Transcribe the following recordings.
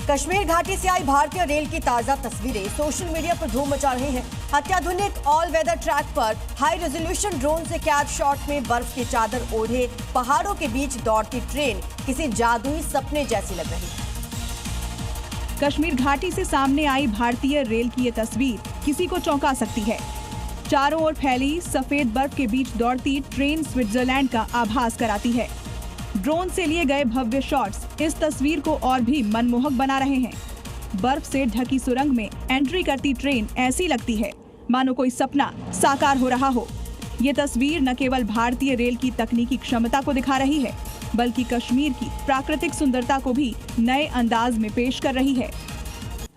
कश्मीर घाटी से आई भारतीय रेल की ताजा तस्वीरें सोशल मीडिया पर धूम मचा रही हैं। अत्याधुनिक ऑल वेदर ट्रैक पर हाई रेजोल्यूशन ड्रोन से कैद शॉट में बर्फ की चादर ओढ़े पहाड़ों के बीच दौड़ती ट्रेन किसी जादुई सपने जैसी लग रही है। कश्मीर घाटी से सामने आई भारतीय रेल की ये तस्वीर किसी को चौंका सकती है। चारों ओर फैली सफेद बर्फ के बीच दौड़ती ट्रेन स्विट्जरलैंड का आभास कराती है। ड्रोन से लिए गए भव्य शॉट्स इस तस्वीर को और भी मनमोहक बना रहे हैं। बर्फ से ढकी सुरंग में एंट्री करती ट्रेन ऐसी लगती है मानो कोई सपना साकार हो रहा हो। ये तस्वीर न केवल भारतीय रेल की तकनीकी क्षमता को दिखा रही है, बल्कि कश्मीर की प्राकृतिक सुंदरता को भी नए अंदाज में पेश कर रही है।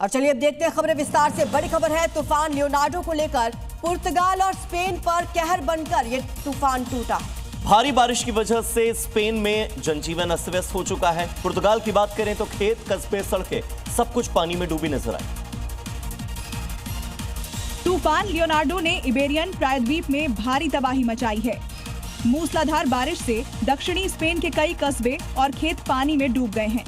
और चलिए अब देखते हैं खबरें विस्तार से। बड़ी खबर है, तूफान लियोनार्डो को लेकर पुर्तगाल और स्पेन पर कहर बनकर ये तूफान टूटा। भारी बारिश की वजह से स्पेन में जनजीवन अस्त व्यस्त हो चुका है। पुर्तगाल की बात करें तो खेत, कस्बे, सड़कें सब कुछ पानी में डूबी नजर आई। तूफान लियोनार्डो ने इबेरियन प्रायद्वीप में भारी तबाही मचाई है। मूसलाधार बारिश से दक्षिणी स्पेन के कई कस्बे और खेत पानी में डूब गए हैं।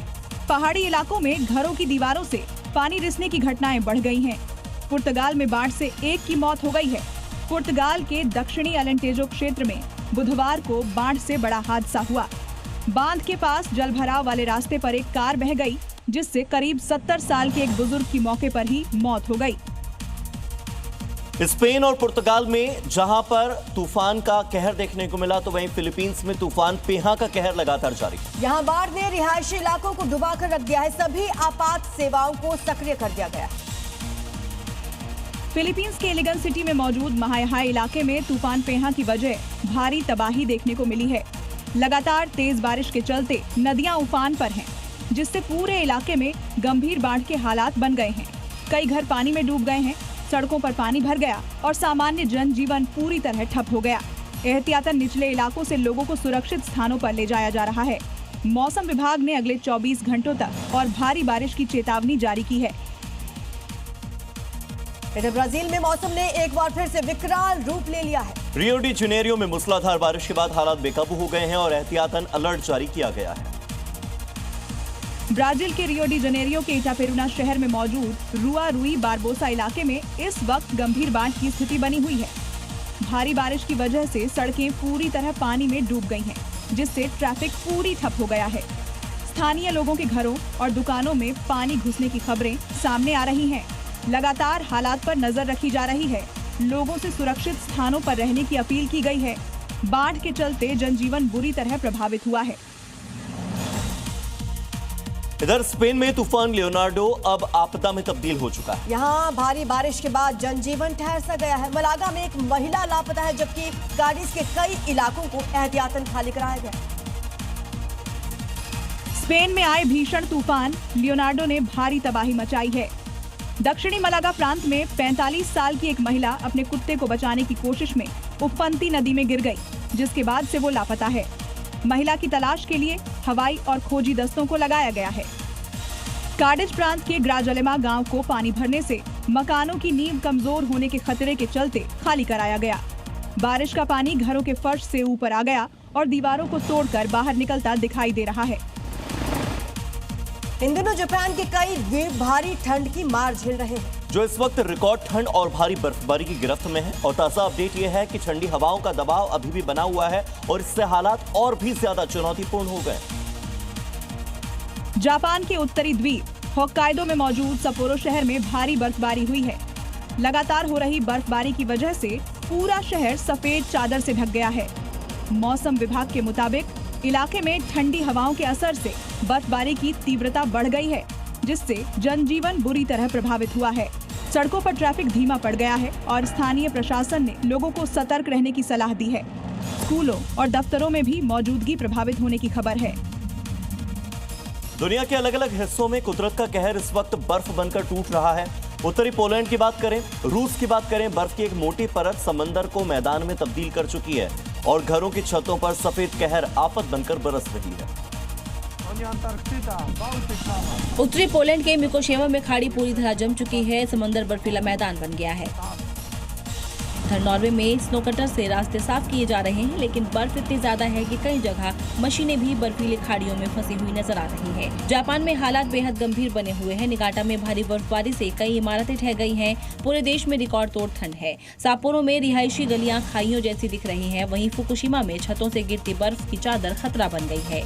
पहाड़ी इलाकों में घरों की दीवारों से पानी रिसने की घटनाएं बढ़ गई हैं। पुर्तगाल में बाढ़ से एक की मौत हो गई है। पुर्तगाल के दक्षिणी अलेंटेजो क्षेत्र में बुधवार को बाढ़ से बड़ा हादसा हुआ। बांध के पास जलभराव वाले रास्ते पर एक कार बह गई, जिससे करीब 70 साल के एक बुजुर्ग की मौके पर ही मौत हो गई। स्पेन और पुर्तगाल में जहां पर तूफान का कहर देखने को मिला, तो वहीं फिलीपींस में तूफान पेहा का कहर लगातार जारी। यहां बाढ़ ने रिहायशी इलाकों को डुबाकर रख दिया है। सभी आपात सेवाओं को सक्रिय कर दिया गया है। फिलीपींस के इलिगन सिटी में मौजूद महायाहाई इलाके में तूफान पेहा की वजह भारी तबाही देखने को मिली है। लगातार तेज बारिश के चलते नदियां उफान पर हैं, जिससे पूरे इलाके में गंभीर बाढ़ के हालात बन गए हैं। कई घर पानी में डूब गए हैं, सड़कों पर पानी भर गया और सामान्य जनजीवन पूरी तरह ठप हो गया। एहतियातन निचले इलाकों से लोगों को सुरक्षित स्थानों पर ले जाया जा रहा है। मौसम विभाग ने अगले 24 घंटों तक और भारी बारिश की चेतावनी जारी की है। इधर ब्राजील में मौसम ने एक बार फिर से विकराल रूप ले लिया है। रियो डी जेनेरियो में मूसलाधार बारिश के बाद हालात बेकाबू हो गए हैं और एहतियातन अलर्ट जारी किया गया है। ब्राजील के रियो डी जेनेरियो के इटापेरुना शहर में मौजूद रुआ रुई बारबोसा इलाके में इस वक्त गंभीर बाढ़ की स्थिति बनी हुई है। भारी बारिश की वजह से सड़कें पूरी तरह पानी में डूब गई हैं, जिससे ट्रैफिक पूरी ठप हो गया है। स्थानीय लोगों के घरों और दुकानों में पानी घुसने की खबरें सामने आ रही हैं। लगातार हालात पर नजर रखी जा रही है। लोगों से सुरक्षित स्थानों पर रहने की अपील की गई है। बाढ़ के चलते जनजीवन बुरी तरह प्रभावित हुआ है। इधर स्पेन में तूफान लियोनार्डो अब आपदा में तब्दील हो चुका है। यहाँ भारी बारिश के बाद जनजीवन ठहर सा गया है। मलागा में एक महिला लापता है, जबकि काडिस के कई इलाकों को एहतियातन खाली कराया गया। स्पेन में आए भीषण तूफान लियोनार्डो ने भारी तबाही मचाई है। दक्षिणी मलागा प्रांत में 45 साल की एक महिला अपने कुत्ते को बचाने की कोशिश में उफनती नदी में गिर गई, जिसके बाद से वो लापता है। महिला की तलाश के लिए हवाई और खोजी दस्तों को लगाया गया है। काडिज प्रांत के ग्राजलेमा गांव को पानी भरने से मकानों की नींव कमजोर होने के खतरे के चलते खाली कराया गया। बारिश का पानी घरों के फर्श से ऊपर आ गया और दीवारों को तोड़कर बाहर निकलता दिखाई दे रहा है। इन दिनों जापान के कई द्वीप भारी ठंड की मार झेल रहे हैं, जो इस वक्त रिकॉर्ड ठंड और भारी बर्फबारी की गिरफ्त में है। और ताजा अपडेट ये है कि ठंडी हवाओं का दबाव अभी भी बना हुआ है और इससे हालात और भी ज्यादा चुनौतीपूर्ण हो गए। जापान के उत्तरी द्वीप होक्काइडो में मौजूद सप्पोरो शहर में भारी बर्फबारी हुई है। लगातार हो रही बर्फबारी की वजह से पूरा शहर सफेद चादर से ढक गया है। मौसम विभाग के मुताबिक इलाके में ठंडी हवाओं के असर से बर्फबारी की तीव्रता बढ़ गई है, जिससे जनजीवन बुरी तरह प्रभावित हुआ है। सड़कों पर ट्रैफिक धीमा पड़ गया है और स्थानीय प्रशासन ने लोगों को सतर्क रहने की सलाह दी है। स्कूलों और दफ्तरों में भी मौजूदगी प्रभावित होने की खबर है। दुनिया के अलग अलग हिस्सों में कुदरत का कहर इस वक्त बर्फ बनकर टूट रहा है। उत्तरी पोलैंड की बात करें, रूस की बात करें, बर्फ की एक मोटी परत समंदर को मैदान में तब्दील कर चुकी है और घरों की छतों पर सफेद कहर आफत बनकर बरस रही है। उत्तरी पोलैंड के मिकोशेवा में खाड़ी पूरी तरह जम चुकी है। समंदर बर्फीला मैदान बन गया है। उधर नॉर्वे में स्नो कटर से रास्ते साफ किए जा रहे हैं, लेकिन बर्फ इतनी ज्यादा है कि कई जगह मशीनें भी बर्फीली खाड़ियों में फंसी हुई नजर आ रही हैं। जापान में हालात बेहद गंभीर बने हुए हैं। निगाटा में भारी बर्फबारी से कई इमारतें ढह गई हैं। पूरे देश में रिकॉर्ड तोड़ ठंड है। साप्पोरो में रिहायशी गलियां खाइयों जैसी दिख रही हैं। वहीं फुकुशिमा में छतों से गिरती बर्फ की चादर खतरा बन गई है।